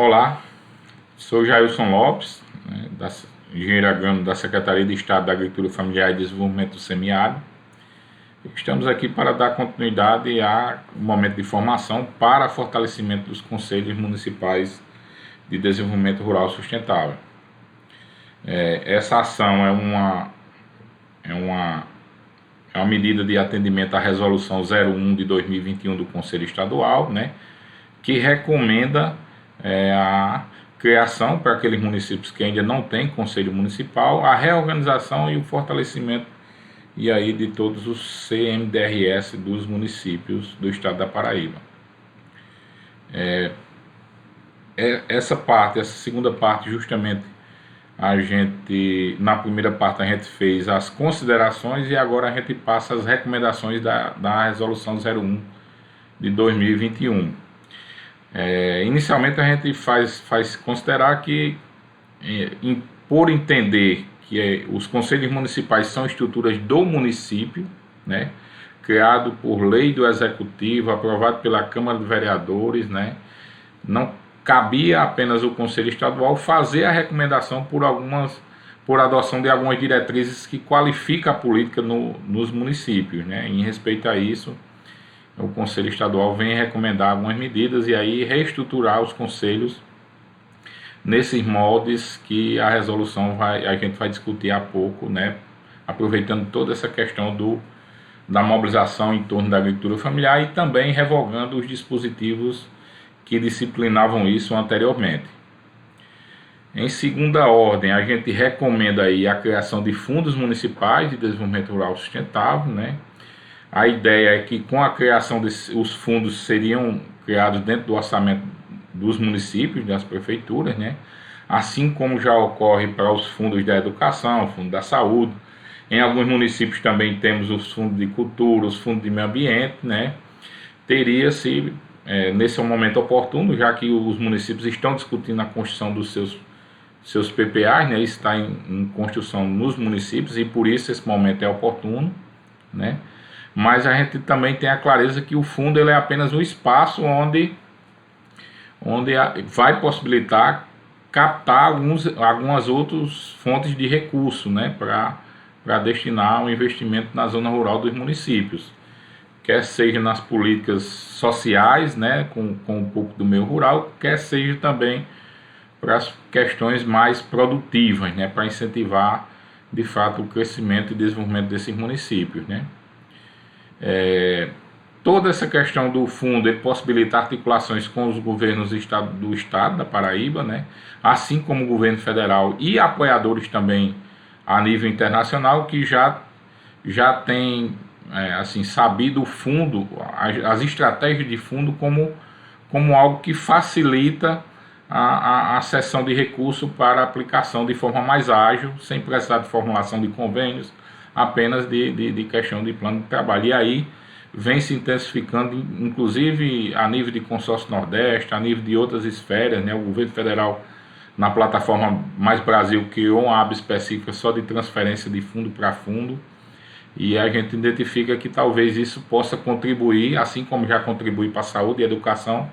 Olá, sou Jailson Lopes, engenheiro agrônomo da Secretaria de Estado da Agricultura Familiar e Desenvolvimento do Semiárido. Estamos aqui para dar continuidade ao momento de formação para fortalecimento dos Conselhos Municipais de Desenvolvimento Rural Sustentável. Essa ação é uma medida de atendimento à Resolução 01 de 2021 do Conselho Estadual, que recomenda a criação para aqueles municípios que ainda não têm conselho municipal, a reorganização e o fortalecimento e aí de todos os CMDRS dos municípios do estado da Paraíba. Essa segunda parte, justamente na primeira parte a gente fez as considerações e agora a gente passa as recomendações da Resolução 01 de 2021. Inicialmente a gente faz considerar que, por entender que os conselhos municipais são estruturas do município, criado por lei do executivo, aprovado pela Câmara de Vereadores, não cabia apenas o Conselho Estadual fazer a recomendação por adoção de algumas diretrizes que qualificam a política nos municípios, Em respeito a isso, o Conselho Estadual vem recomendar algumas medidas e aí reestruturar os conselhos nesses moldes que a resolução a gente vai discutir há pouco, aproveitando toda essa questão da mobilização em torno da agricultura familiar e também revogando os dispositivos que disciplinavam isso anteriormente. Em segunda ordem, a gente recomenda aí a criação de fundos municipais de desenvolvimento rural sustentável, A ideia é que com a criação os fundos seriam criados dentro do orçamento dos municípios, das prefeituras, assim como já ocorre para os fundos da educação, fundo da saúde. Em alguns municípios também temos os fundos de cultura, os fundos de meio ambiente, Teria-se, nesse momento oportuno, já que os municípios estão discutindo a construção dos seus PPAs, isso está em construção nos municípios e por isso esse momento é oportuno, Mas a gente também tem a clareza que o fundo ele é apenas um espaço onde vai possibilitar captar algumas outras fontes de recurso, para destinar o investimento na zona rural dos municípios, quer seja nas políticas sociais, com um pouco do meio rural, quer seja também para as questões mais produtivas, para incentivar de fato o crescimento e desenvolvimento desses municípios, Toda essa questão do fundo ele possibilita articulações com os governos do estado da Paraíba, assim como o governo federal e apoiadores também a nível internacional que já tem sabido o fundo, as estratégias de fundo como algo que facilita a cessão de recurso para aplicação de forma mais ágil, sem precisar de formulação de convênios, apenas de questão de plano de trabalho. E aí vem se intensificando, inclusive a nível de consórcio Nordeste, a nível de outras esferas, O governo federal, na plataforma Mais Brasil, criou uma aba específica só de transferência de fundo para fundo, e a gente identifica que talvez isso possa contribuir, assim como já contribui para a saúde e educação,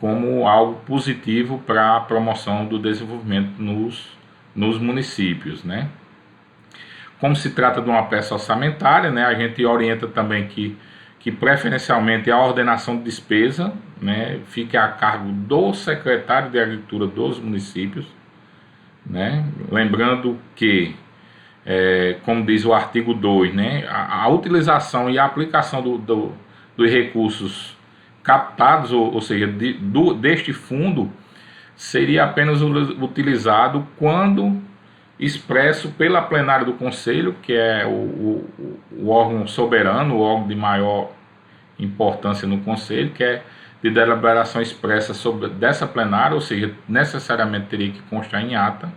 como algo positivo para a promoção do desenvolvimento nos municípios, Como se trata de uma peça orçamentária, a gente orienta também que preferencialmente a ordenação de despesa, fique a cargo do secretário de Agricultura dos municípios, Lembrando que, como diz o artigo 2, a utilização e a aplicação dos recursos captados, ou seja, deste fundo, seria apenas utilizado quando expresso pela plenária do Conselho, que é o órgão soberano, o órgão de maior importância no Conselho, que é de deliberação expressa dessa plenária, ou seja, necessariamente teria que constar em ata,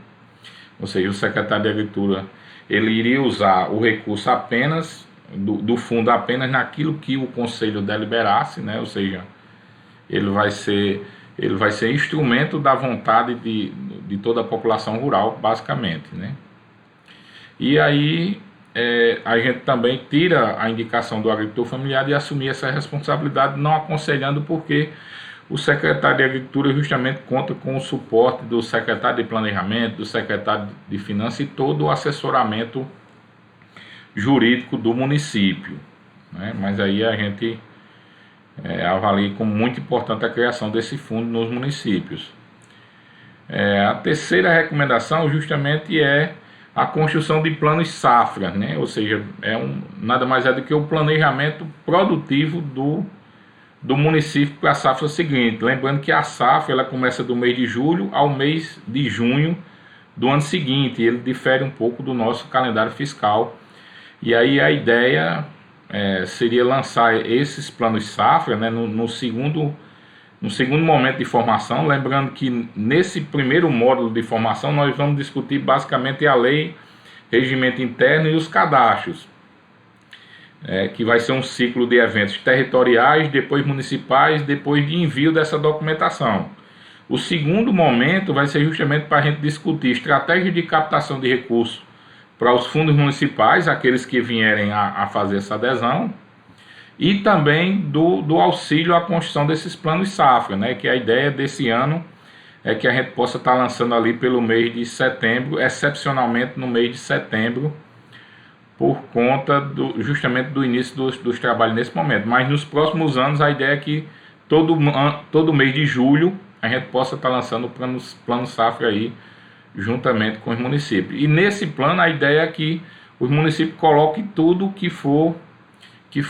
ou seja, o secretário de Agricultura ele iria usar o recurso apenas do fundo apenas naquilo que o Conselho deliberasse, ou seja, ele vai ser instrumento da vontade de toda a população rural, basicamente, E aí a gente também tira a indicação do agricultor familiar de assumir essa responsabilidade, não aconselhando porque o secretário de Agricultura justamente conta com o suporte do secretário de Planejamento, do secretário de Finanças e todo o assessoramento jurídico do município, né? Mas aí a gente avalia como muito importante a criação desse fundo nos municípios. A terceira recomendação justamente é a construção de planos safra, né? Ou seja, nada mais é do que o planejamento produtivo do município para a safra seguinte. Lembrando que a safra ela começa do mês de julho ao mês de junho do ano seguinte, ele difere um pouco do nosso calendário fiscal. E aí a ideia seria lançar esses planos safra, né, no segundo momento de formação, lembrando que nesse primeiro módulo de formação nós vamos discutir basicamente a lei, regimento interno e os cadastros, que vai ser um ciclo de eventos territoriais, depois municipais, depois de envio dessa documentação. O segundo momento vai ser justamente para a gente discutir estratégias de captação de recursos para os fundos municipais, aqueles que vierem a fazer essa adesão, e também do auxílio à construção desses planos safra, né, que a ideia desse ano é que a gente possa estar lançando ali pelo mês de setembro, excepcionalmente no mês de setembro, por conta justamente do início dos trabalhos nesse momento. Mas nos próximos anos a ideia é que todo mês de julho a gente possa estar lançando o plano safra aí, juntamente com os municípios. E nesse plano a ideia é que os municípios coloquem tudo que for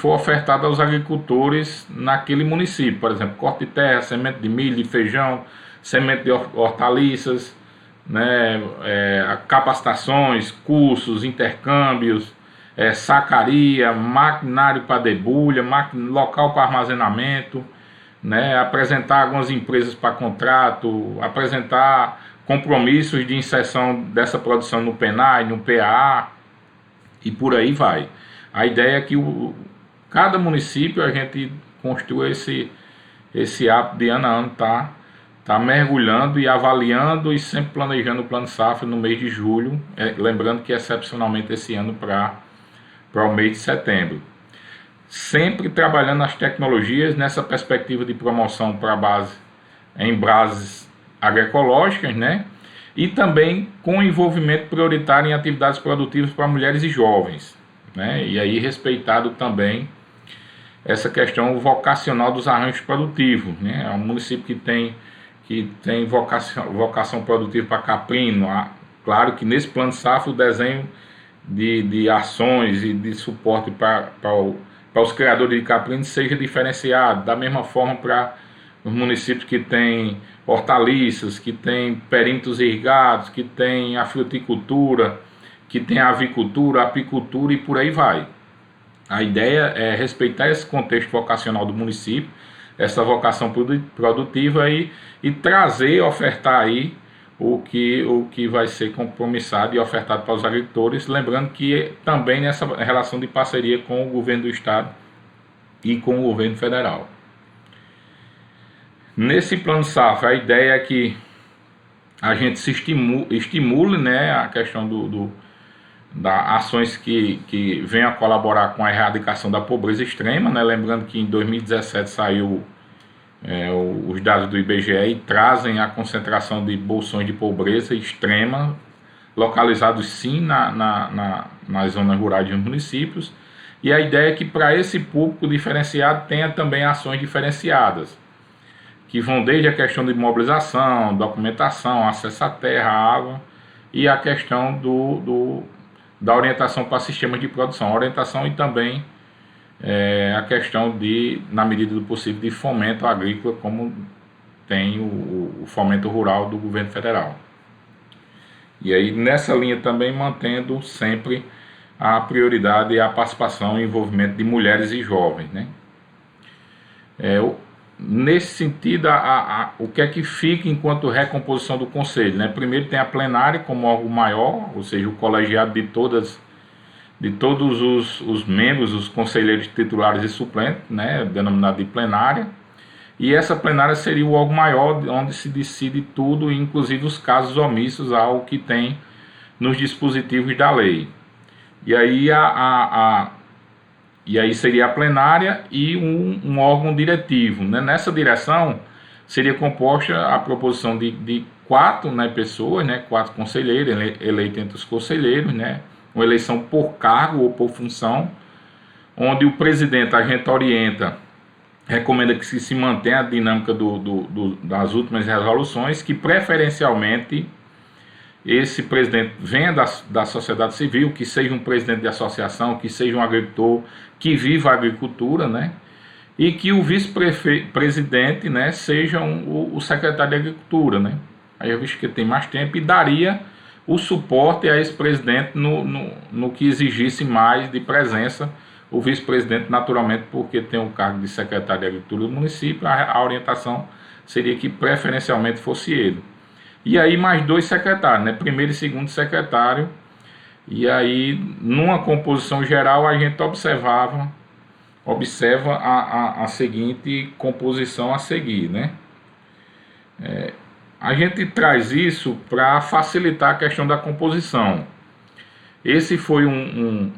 ofertado aos agricultores naquele município, por exemplo, corte de terra, semente de milho, de feijão, semente de hortaliças, né, capacitações, cursos, intercâmbios, sacaria, maquinário para debulha, local para armazenamento, né, apresentar algumas empresas para contrato, apresentar compromissos de inserção dessa produção no PENAI, no PAA e por aí vai. A ideia é que cada município a gente construa esse hábito de ano a ano tá mergulhando e avaliando e sempre planejando o plano safra no mês de julho, lembrando que excepcionalmente esse ano para o mês de setembro. Sempre trabalhando nas tecnologias nessa perspectiva de promoção para em bases agroecológicas, né? E também com envolvimento prioritário em atividades produtivas para mulheres e jovens, né? E aí respeitado também essa questão vocacional dos arranjos produtivos, né? É um município que tem vocação produtiva para caprino. Claro que nesse plano safra o desenho de ações e de suporte para os criadores de caprino seja diferenciado, da mesma forma para os municípios que têm hortaliças, que têm perímetros irrigados, que têm a fruticultura, que tem a avicultura, a apicultura e por aí vai. A ideia é respeitar esse contexto vocacional do município, essa vocação produtiva e trazer, ofertar aí o que vai ser compromissado e ofertado para os agricultores, lembrando que também nessa relação de parceria com o governo do estado e com o governo federal. Nesse plano safra, a ideia é que a gente se estimule, né, a questão das ações que venham a colaborar com a erradicação da pobreza extrema, né? Lembrando que em 2017 saiu os dados do IBGE e trazem a concentração de bolsões de pobreza extrema, localizados sim nas zonas rurais dos municípios, e a ideia é que para esse público diferenciado tenha também ações diferenciadas, que vão desde a questão de mobilização, documentação, acesso à terra, à água, e a questão da orientação para sistemas de produção, orientação e também a questão na medida do possível, de fomento agrícola, como tem o fomento rural do governo federal. E aí nessa linha também mantendo sempre a prioridade e a participação e envolvimento de mulheres e jovens, né? Nesse sentido, o que é que fica enquanto recomposição do Conselho, né? Primeiro tem a plenária como órgão maior, ou seja, o colegiado de todos os membros, os conselheiros titulares e suplentes, né? Denominado de plenária. E essa plenária seria o órgão maior, onde se decide tudo, inclusive os casos omissos ao que tem nos dispositivos da lei. E aí seria a plenária e um órgão diretivo, né? Nessa direção, seria composta a proposição de 4, né, pessoas, né, 4 conselheiros, eleitos entre os conselheiros, né, uma eleição por cargo ou por função, onde o presidente, a gente orienta, recomenda que se mantenha a dinâmica das últimas resoluções, que preferencialmente esse presidente venha da sociedade civil, que seja um presidente de associação, que seja um agricultor, que viva a agricultura, né? E que o vice-presidente, né, seja o secretário de agricultura, né? Aí eu visto que tem mais tempo e daria o suporte a esse presidente no que exigisse mais de presença. O vice-presidente, naturalmente, porque tem o cargo de secretário de agricultura do município, a orientação seria que preferencialmente fosse ele. E aí mais 2 secretários, né? Primeiro e segundo secretário. E aí, numa composição geral, a gente observa a seguinte composição a seguir, né? A gente traz isso para facilitar a questão da composição. Esse foi um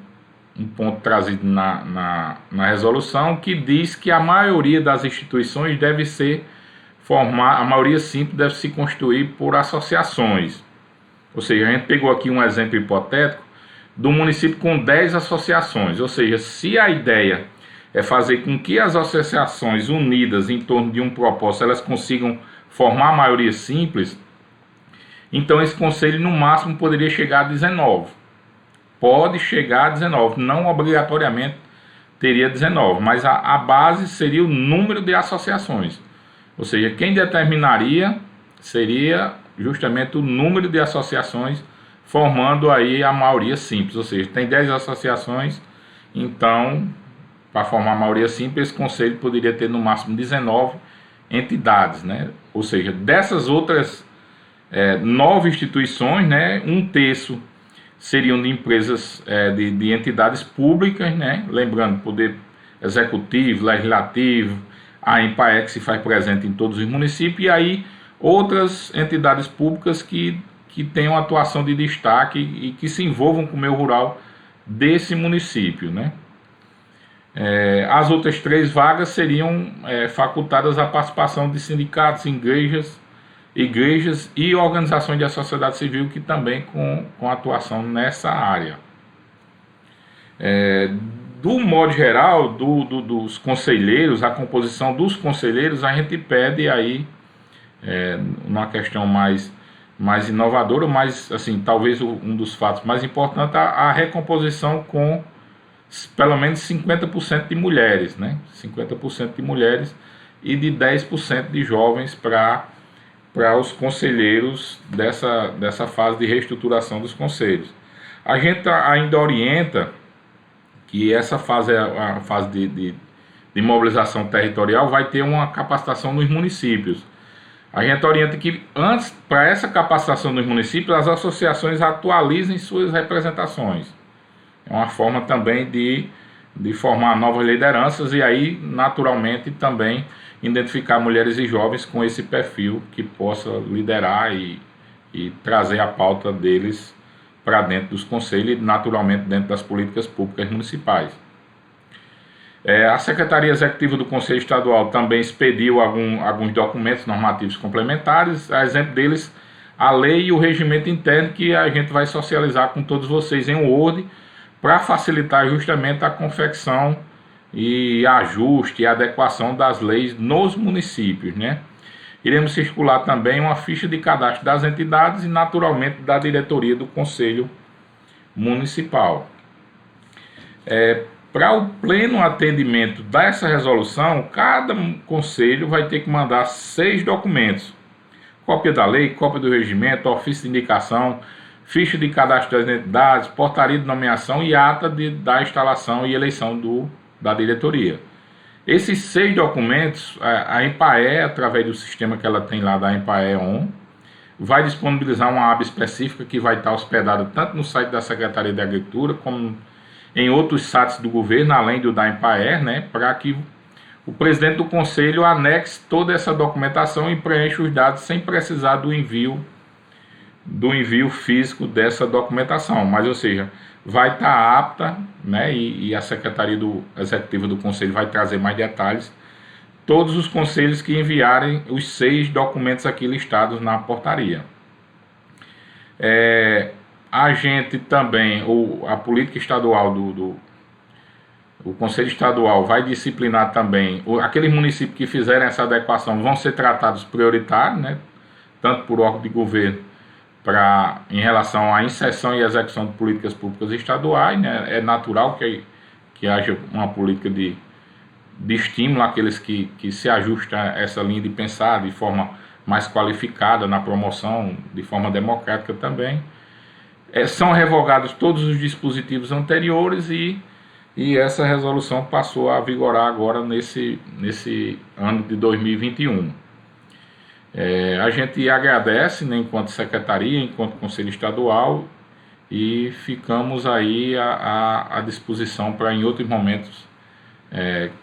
ponto trazido na resolução, que diz que a maioria das instituições deve ser a maioria simples deve se constituir por associações. Ou seja, a gente pegou aqui um exemplo hipotético do município com 10 associações. Ou seja, se a ideia é fazer com que as associações unidas em torno de um propósito, elas consigam formar a maioria simples, então esse conselho no máximo poderia chegar a 19. Pode chegar a 19, não obrigatoriamente teria 19, mas a base seria o número de associações. Ou seja, quem determinaria seria justamente o número de associações, formando aí a maioria simples. Ou seja, tem 10 associações, então, para formar a maioria simples, esse conselho poderia ter no máximo 19 entidades, né? Ou seja, dessas outras 9 instituições, né, 1/3 seriam de empresas, de entidades públicas, né? Lembrando, poder executivo, legislativo, a EMPAE que se faz presente em todos os municípios, e aí outras entidades públicas que tenham atuação de destaque e que se envolvam com o meio rural desse município, né? As outras 3 vagas seriam facultadas à participação de sindicatos, igrejas e organizações da sociedade civil que também com atuação nessa área. Do modo geral, dos conselheiros, a composição dos conselheiros, a gente pede aí, uma questão mais inovadora, mas assim, talvez um dos fatos mais importantes, a recomposição com pelo menos 50% de mulheres, né? 50% de mulheres e de 10% de jovens para os conselheiros dessa fase de reestruturação dos conselhos. A gente ainda orienta que essa fase, a fase de mobilização territorial, vai ter uma capacitação nos municípios. A gente orienta que antes, para essa capacitação nos municípios, as associações atualizem suas representações. É uma forma também de formar novas lideranças e aí, naturalmente, também identificar mulheres e jovens com esse perfil que possa liderar e trazer a pauta deles para dentro dos conselhos e, naturalmente, dentro das políticas públicas municipais. A Secretaria Executiva do Conselho Estadual também expediu alguns documentos normativos complementares, a exemplo deles, a lei e o regimento interno, que a gente vai socializar com todos vocês em Word, para facilitar justamente a confecção e ajuste e adequação das leis nos municípios, né? Iremos circular também uma ficha de cadastro das entidades e, naturalmente, da diretoria do Conselho Municipal. Para o pleno atendimento dessa resolução, cada conselho vai ter que mandar 6 documentos: cópia da lei, cópia do regimento, ofício de indicação, ficha de cadastro das entidades, portaria de nomeação e ata da instalação e eleição da diretoria. Esses 6 documentos, a EMPAE, através do sistema que ela tem lá da EMPAE ON, vai disponibilizar uma aba específica que vai estar hospedada tanto no site da Secretaria de Agricultura como em outros sites do governo, além do da EMPAE, né, para que o presidente do conselho anexe toda essa documentação e preencha os dados sem precisar do envio físico dessa documentação. Mas, ou seja, vai estar apta, né, e a Secretaria Executiva do Conselho vai trazer mais detalhes todos os conselhos que enviarem os 6 documentos aqui listados na portaria. A gente também, a política estadual o Conselho Estadual vai disciplinar também, aqueles municípios que fizerem essa adequação vão ser tratados prioritários, né, tanto por órgão de governo, em relação à inserção e execução de políticas públicas estaduais, né. É natural que haja uma política de estímulo àqueles que se ajustam a essa linha de pensar de forma mais qualificada na promoção, de forma democrática também. São revogados todos os dispositivos anteriores e essa resolução passou a vigorar agora nesse ano de 2021. A gente agradece, né, enquanto secretaria, enquanto Conselho Estadual, e ficamos aí à disposição para em outros momentos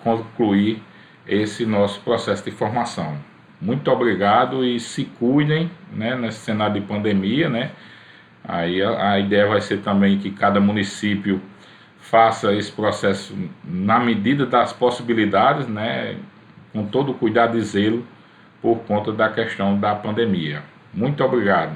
concluir esse nosso processo de formação. Muito obrigado e se cuidem, né, nesse cenário de pandemia, né. Aí a ideia vai ser também que cada município faça esse processo na medida das possibilidades, né, com todo o cuidado e zelo por conta da questão da pandemia. Muito obrigado.